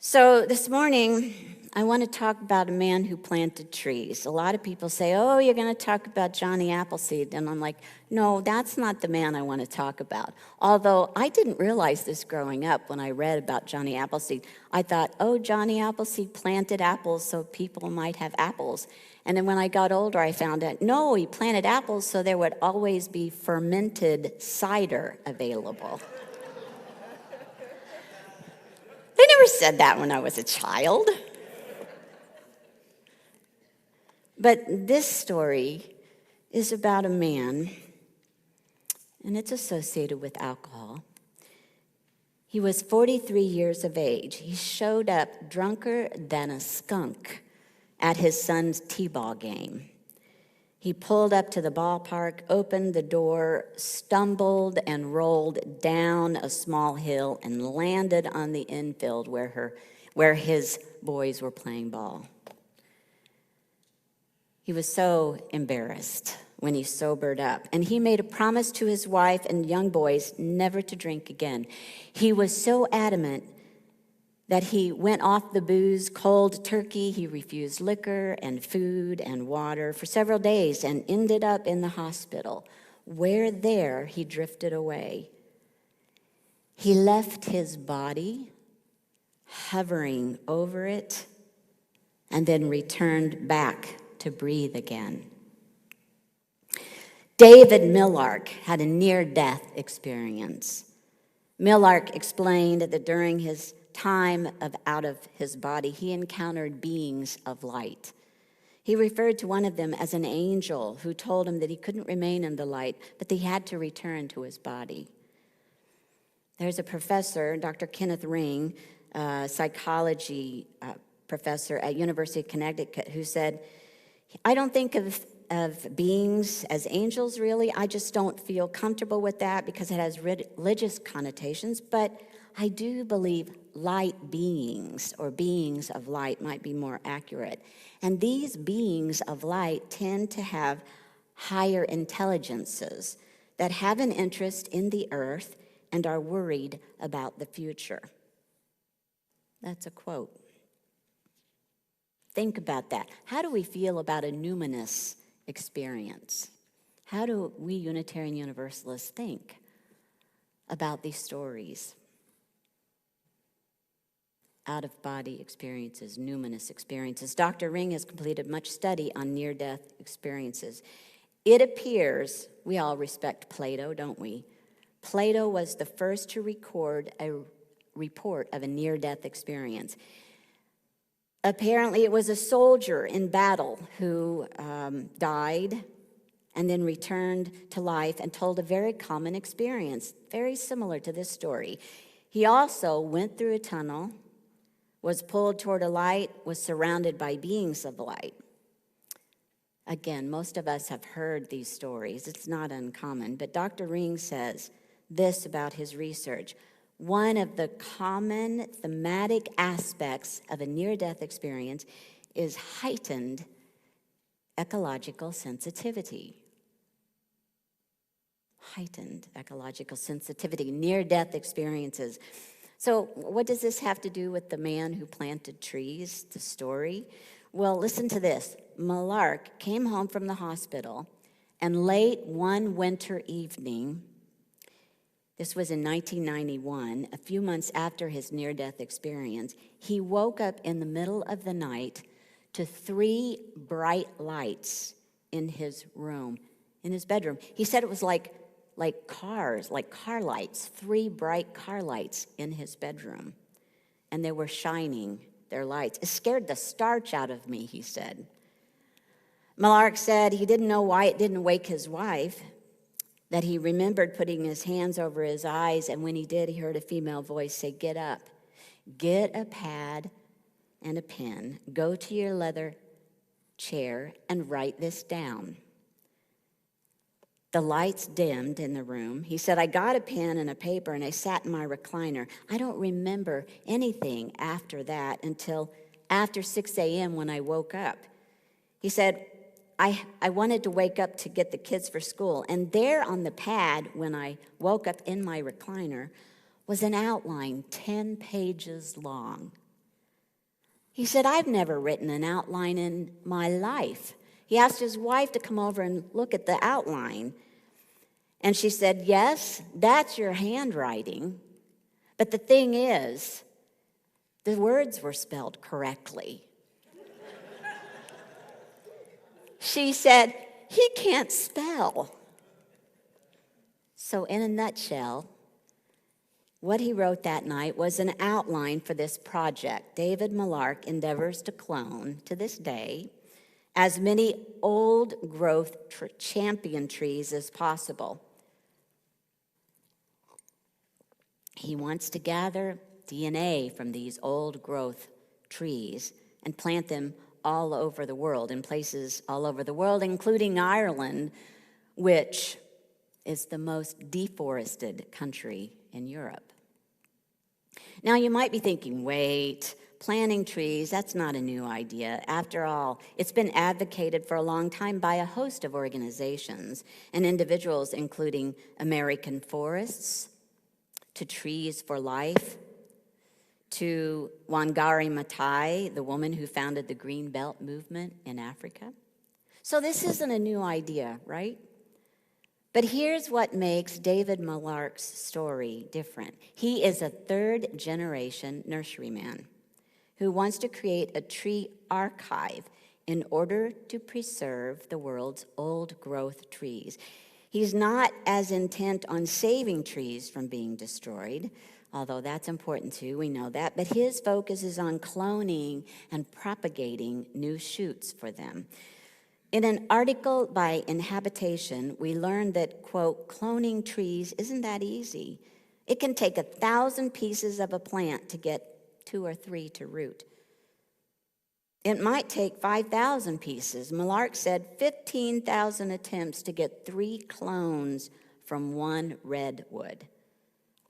So this morning, I want to talk about a man who planted trees. A lot of people say, oh, you're going to talk about Johnny Appleseed. And I'm like, no, that's not the man I want to talk about. Although I didn't realize this growing up when I read about Johnny Appleseed. I thought, oh, Johnny Appleseed planted apples so people might have apples. And then when I got older, I found out, no, he planted apples so there would always be fermented cider available. They never said that when I was a child. But this story is about a man, and it's associated with alcohol. He was 43 years of age. He showed up drunker than a skunk at his son's t-ball game. He pulled up to the ballpark, opened the door, stumbled and rolled down a small hill and landed on the infield where his boys were playing ball. He was so embarrassed when he sobered up, and he made a promise to his wife and young boys never to drink again. He was so adamant that he went off the booze cold turkey. He refused liquor and food and water for several days and ended up in the hospital, where there he drifted away. He left his body hovering over it and then returned back to breathe again. David Millark had a near-death experience. Millark explained that during his time out of his body, he encountered beings of light. He referred to one of them as an angel who told him that he couldn't remain in the light, but he had to return to his body. There's a professor, Dr. Kenneth Ring, psychology professor at University of Connecticut, who said, I don't think of beings as angels, really. I just don't feel comfortable with that because it has religious connotations, but I do believe light beings or beings of light might be more accurate. And these beings of light tend to have higher intelligences that have an interest in the earth and are worried about the future. That's a quote. Think about that. How do we feel about a numinous experience? How do we Unitarian Universalists think about these stories? Out-of-body experiences, numinous experiences. Dr. Ring has completed much study on near-death experiences. It appears, we all respect Plato, don't we? Plato was the first to record a report of a near-death experience. Apparently, it was a soldier in battle who died and then returned to life and told a very common experience, very similar to this story. He also went through a tunnel, was pulled toward a light, was surrounded by beings of light. Again, most of us have heard these stories. It's not uncommon. But Dr. Ring says this about his research. One of the common thematic aspects of a near-death experience is heightened ecological sensitivity. Heightened ecological sensitivity, near-death experiences. So what does this have to do with the man who planted trees, the story? Well, listen to this. Millark came home from the hospital, and late one winter evening, this was in 1991, a few months after his near-death experience, he woke up in the middle of the night to 3 bright lights in his room, in his bedroom. He said it was like cars, like car lights, 3 bright car lights in his bedroom. And they were shining, their lights. It scared the starch out of me, he said. Millark said he didn't know why it didn't wake his wife, that he remembered putting his hands over his eyes, and when he did, he heard a female voice say, get up, get a pad and a pen, go to your leather chair and write this down. The lights dimmed in the room. He said, I got a pen and a paper and I sat in my recliner. I don't remember anything after that until after 6 a.m. when I woke up. He said, I wanted to wake up to get the kids for school. And there on the pad, when I woke up in my recliner, was an outline 10 pages long He said, I've never written an outline in my life. He asked his wife to come over and look at the outline. And she said, yes, that's your handwriting. But the thing is, the words were spelled correctly. She said, he can't spell. So in a nutshell, what he wrote that night was an outline for this project. David Millark endeavors to clone, to this day, as many old-growth champion trees as possible. He wants to gather DNA from these old-growth trees and plant them all over the world, in places all over the world, including Ireland, which is the most deforested country in Europe. Now, you might be thinking, wait, planting trees, that's not a new idea. After all, it's been advocated for a long time by a host of organizations and individuals, including American Forests, to Trees for Life, to Wangari Maathai, the woman who founded the Green Belt movement in Africa. So this isn't a new idea, right? But here's what makes David Millark's story different. He is a third-generation nurseryman who wants to create a tree archive in order to preserve the world's old-growth trees. He's not as intent on saving trees from being destroyed, although that's important too, we know that, but his focus is on cloning and propagating new shoots for them. In an article by Inhabitation, we learned that, quote, cloning trees isn't that easy. It can take 1,000 pieces of a plant to get 2 or 3 to root. It might take 5,000 pieces. Millark said 15,000 attempts to get 3 clones from one redwood.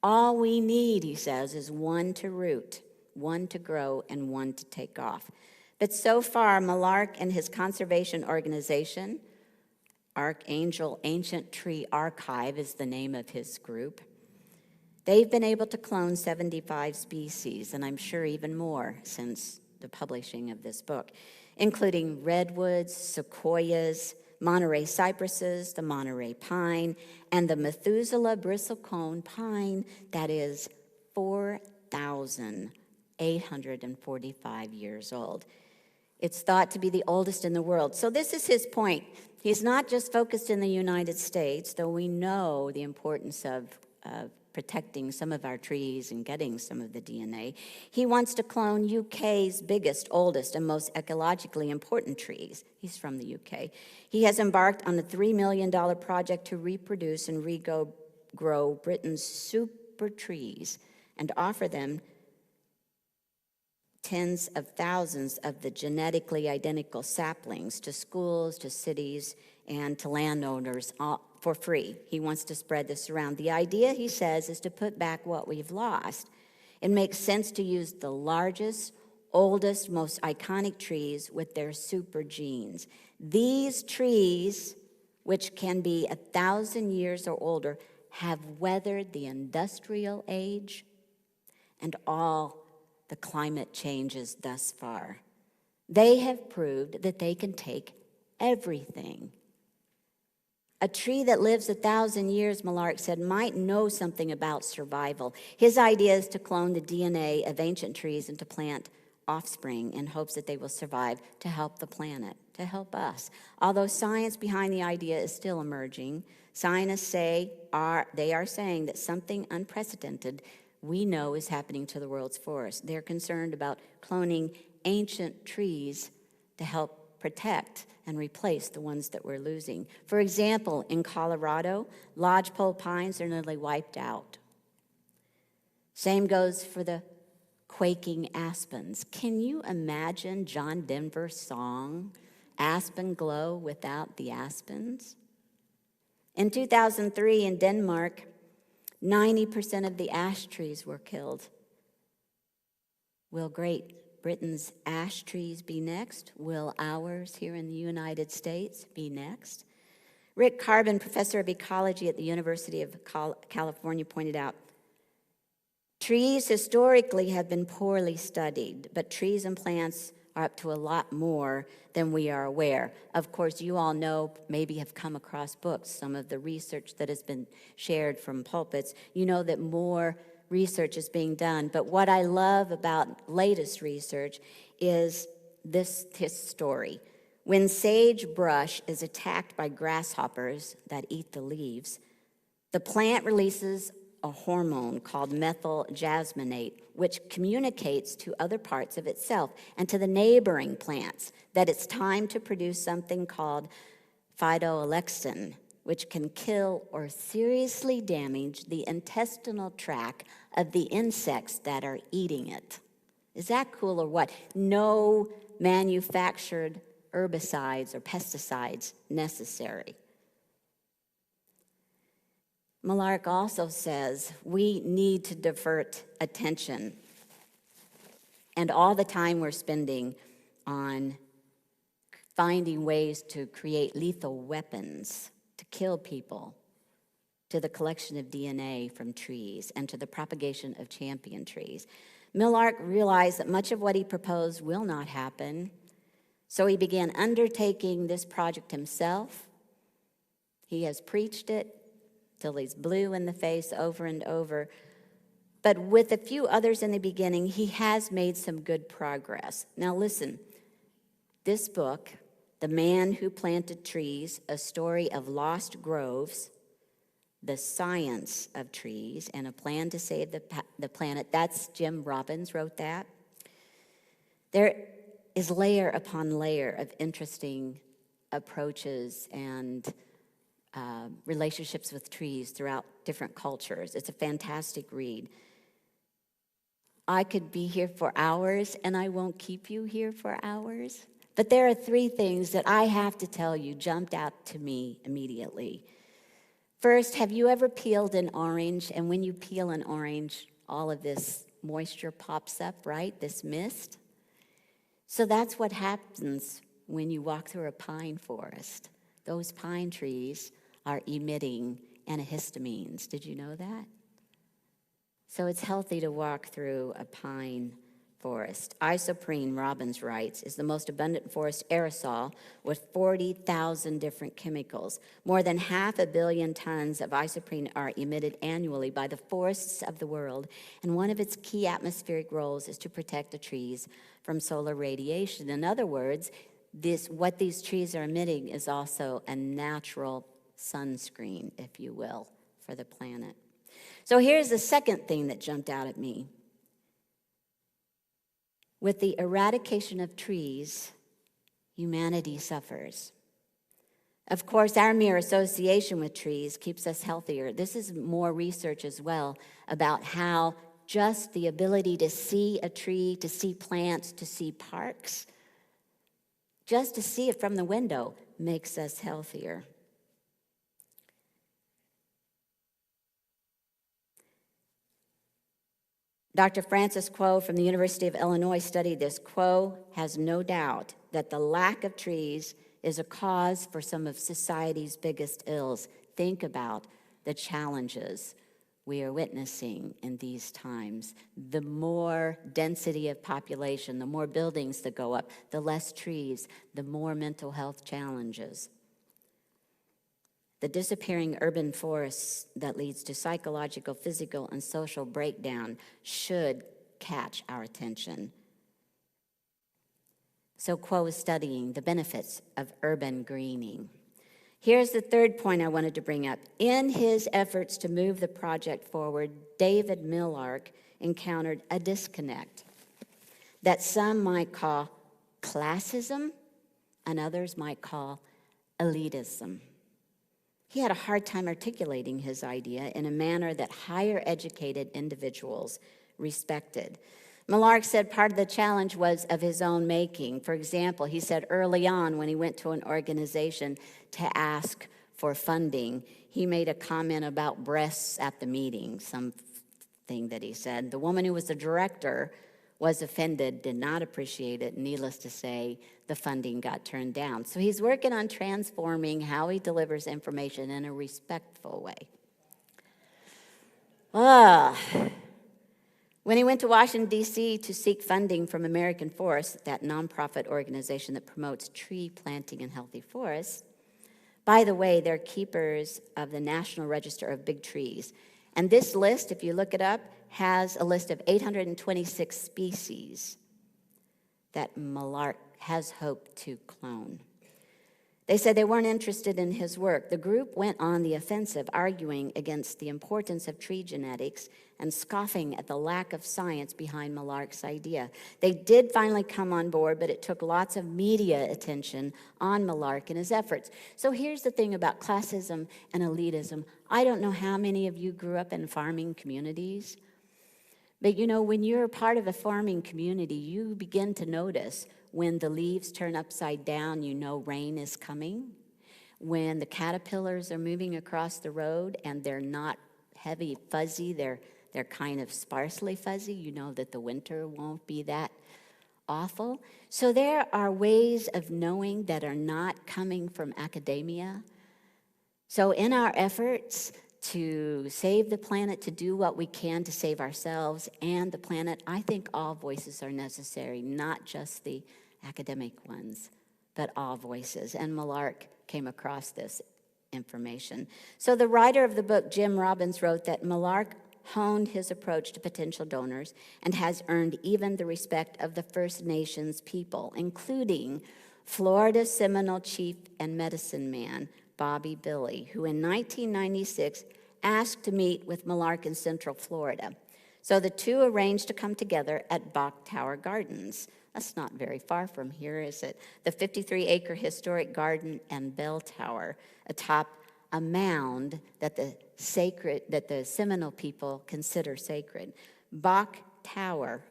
All we need, he says, is 1 to root, 1 to grow, and 1 to take off. But so far, Millark and his conservation organization, Archangel Ancient Tree Archive is the name of his group, they've been able to clone 75 species, and I'm sure even more since the publishing of this book, including redwoods, sequoias, Monterey cypresses, the Monterey pine, and the Methuselah bristlecone pine that is 4,845 years old. It's thought to be the oldest in the world. So this is his point. He's not just focused in the United States, though we know the importance of protecting some of our trees and getting some of the DNA. He wants to clone UK's biggest, oldest, and most ecologically important trees. He's from the UK. He has embarked on a $3 million project to reproduce and regrow Britain's super trees and offer them tens of thousands of the genetically identical saplings to schools, to cities, and to landowners for free. He wants to spread this around. The idea, he says, is to put back what we've lost. It makes sense to use the largest, oldest, most iconic trees with their super genes. These trees, which can be 1,000 years or older, have weathered the industrial age and all the climate changes thus far. They have proved that they can take everything. A tree that lives 1,000 years, Millark said, might know something about survival. His idea is to clone the DNA of ancient trees and to plant offspring in hopes that they will survive to help the planet, to help us. Although science behind the idea is still emerging, scientists they are saying that something unprecedented we know is happening to the world's forests. They're concerned about cloning ancient trees to help protect and replace the ones that we're losing. For example, in Colorado, lodgepole pines are nearly wiped out. Same goes for the quaking aspens. Can you imagine John Denver's song, Aspen Glow, without the aspens? In 2003 in Denmark, 90% of the ash trees were killed. Will Great Britain's ash trees be next? Will ours here in the United States be next? Rick Carbon, professor of ecology at the University of California, pointed out, Trees historically have been poorly studied, but trees and plants are up to a lot more than we are aware. Of course, you all know, maybe have come across books, some of the research that has been shared from pulpits. You know that more research is being done. But what I love about latest research is this story. When sagebrush is attacked by grasshoppers that eat the leaves, the plant releases a hormone called methyl jasmonate, which communicates to other parts of itself and to the neighboring plants that it's time to produce something called phytoalexin, which can kill or seriously damage the intestinal tract of the insects that are eating it. Is that cool or what? No manufactured herbicides or pesticides necessary. Malark also says we need to divert attention and all the time we're spending on finding ways to create lethal weapons to kill people, to the collection of DNA from trees, and to the propagation of champion trees. Malark realized that much of what he proposed will not happen, so he began undertaking this project himself. He has preached it till he's blue in the face over and over. But with a few others in the beginning, he has made some good progress. Now listen, this book, The Man Who Planted Trees, A Story of Lost Groves, The Science of Trees, and a Plan to Save the Planet, that's Jim Robbins wrote that. There is layer upon layer of interesting approaches and relationships with trees throughout different cultures. It's a fantastic read. I could be here for hours, and I won't keep you here for hours. But there are three things that I have to tell you jumped out to me immediately. First, have you ever peeled an orange? And when you peel an orange, all of this moisture pops up, right? This mist. So that's what happens when you walk through a pine forest. Those pine trees are emitting antihistamines. Did you know that? So it's healthy to walk through a pine forest. Isoprene, Robbins writes, is the most abundant forest aerosol with 40,000 different chemicals. More than 500 million tons of isoprene are emitted annually by the forests of the world, and one of its key atmospheric roles is to protect the trees from solar radiation. In other words, what these trees are emitting is also a natural sunscreen, if you will, for the planet. So here's the second thing that jumped out at me. With the eradication of trees, humanity suffers. Of course, our mere association with trees keeps us healthier. This is more research as well about how just the ability to see a tree, to see plants, to see parks, just to see it from the window makes us healthier. Dr. Francis Kuo from the University of Illinois studied this. Kuo has no doubt that the lack of trees is a cause for some of society's biggest ills. Think about the challenges we are witnessing in these times. The more density of population, the more buildings that go up, the less trees, the more mental health challenges. The disappearing urban forests that leads to psychological, physical, and social breakdown should catch our attention. So Kuo is studying the benefits of urban greening. Here's the third point I wanted to bring up. In his efforts to move the project forward, David Malark encountered a disconnect that some might call classism and others might call elitism. He had a hard time articulating his idea in a manner that higher educated individuals respected. Malark said part of the challenge was of his own making. For example, he said early on when he went to an organization to ask for funding, he made a comment about breasts at the meeting, something that he said. The woman who was the director was offended, did not appreciate it. Needless to say, the funding got turned down. So he's working on transforming how he delivers information in a respectful way. When he went to Washington, D.C. to seek funding from American Forests, that nonprofit organization that promotes tree planting in healthy forests, by the way, they're keepers of the National Register of Big Trees. And this list, if you look it up, has a list of 826 species that Malark has hoped to clone. They said they weren't interested in his work. The group went on the offensive, arguing against the importance of tree genetics and scoffing at the lack of science behind Malark's idea. They did finally come on board, but it took lots of media attention on Malark and his efforts. So here's the thing about classism and elitism. I don't know how many of you grew up in farming communities, but you know, when you're a part of a farming community, you begin to notice when the leaves turn upside down, you know rain is coming. When the caterpillars are moving across the road and they're not heavy, fuzzy, they're kind of sparsely fuzzy, you know that the winter won't be that awful. So there are ways of knowing that are not coming from academia. So in our efforts to save the planet, to do what we can to save ourselves and the planet, I think all voices are necessary, not just the academic ones, but all voices. And Malark came across this information. So the writer of the book, Jim Robbins, wrote that Malark honed his approach to potential donors and has earned even the respect of the First Nations people, including Florida Seminole chief and medicine man, Bobby Billy, who in 1996 asked to meet with Malark in Central Florida. So the two arranged to come together at Bach Tower Gardens. That's not very far from here, is it? The 53-acre historic garden and bell tower atop a mound that the Seminole people consider sacred. Bach Tower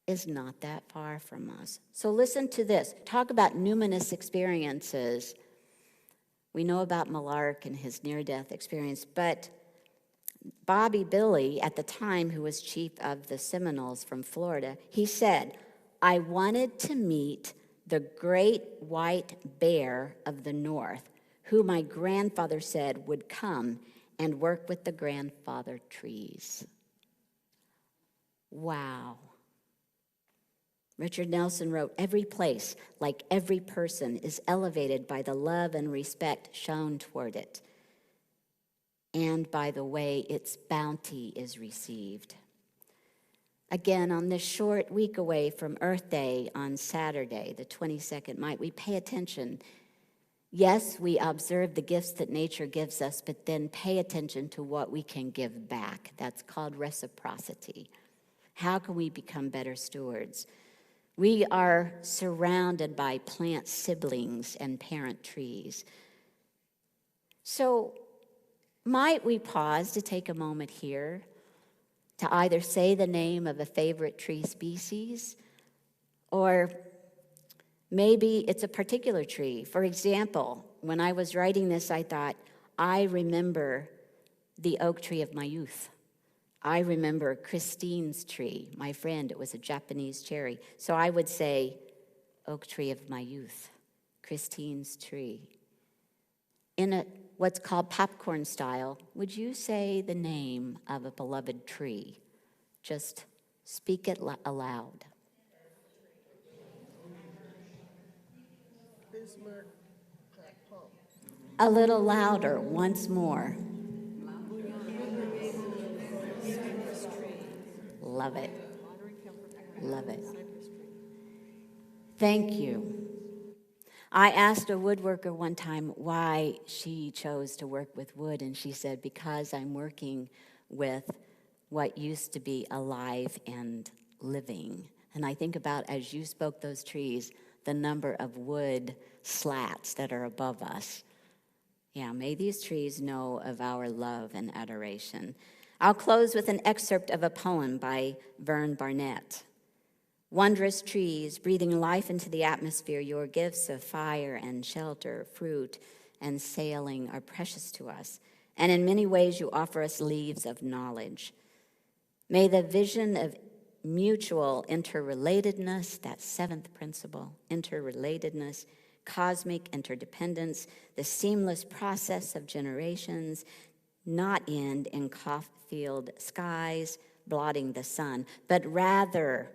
is not that far from us. So listen to this. Talk about numinous experiences. We know about Malark and his near-death experience, but Bobby Billy, at the time, who was chief of the Seminoles from Florida, he said, "I wanted to meet the great white bear of the North, who my grandfather said would come and work with the grandfather trees." Wow. Richard Nelson wrote, "Every place, like every person, is elevated by the love and respect shown toward it, and by the way its bounty is received." Again, on this short week away from Earth Day on Saturday, the 22nd, might we pay attention? Yes, we observe the gifts that nature gives us, but then pay attention to what we can give back. That's called reciprocity. How can we become better stewards? We are surrounded by plant siblings and parent trees. So might we pause to take a moment here to either say the name of a favorite tree species, or maybe it's a particular tree. For example, when I was writing this, I thought, I remember the oak tree of my youth. I remember Christine's tree, my friend. It was a Japanese cherry. So I would say, oak tree of my youth, Christine's tree. In what's called popcorn style, would you say the name of a beloved tree? Just speak it aloud. Bismarck palm. A little louder, once more. Love it. Love it. Thank you. I asked a woodworker one time why she chose to work with wood, and she said, because I'm working with what used to be alive and living. And I think about, as you spoke those trees, the number of wood slats that are above us. Yeah, may these trees know of our love and adoration. I'll close with an excerpt of a poem by Vern Barnett. Wondrous trees, breathing life into the atmosphere, your gifts of fire and shelter, fruit and sailing are precious to us. And in many ways you offer us leaves of knowledge. May the vision of mutual interrelatedness, that seventh principle, interrelatedness, cosmic interdependence, the seamless process of generations, not end in cough-filled skies, blotting the sun, but rather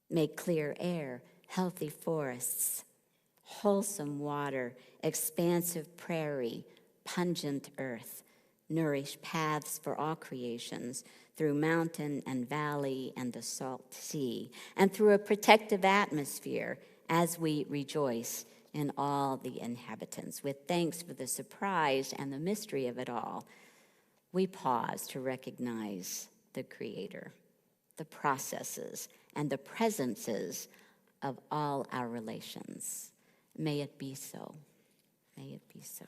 make clear air, healthy forests, wholesome water, expansive prairie, pungent earth, nourish paths for all creations through mountain and valley and the salt sea, and through a protective atmosphere as we rejoice in all the inhabitants. With thanks for the surprise and the mystery of it all, we pause to recognize the Creator, the processes, and the presences of all our relations. May it be so. May it be so.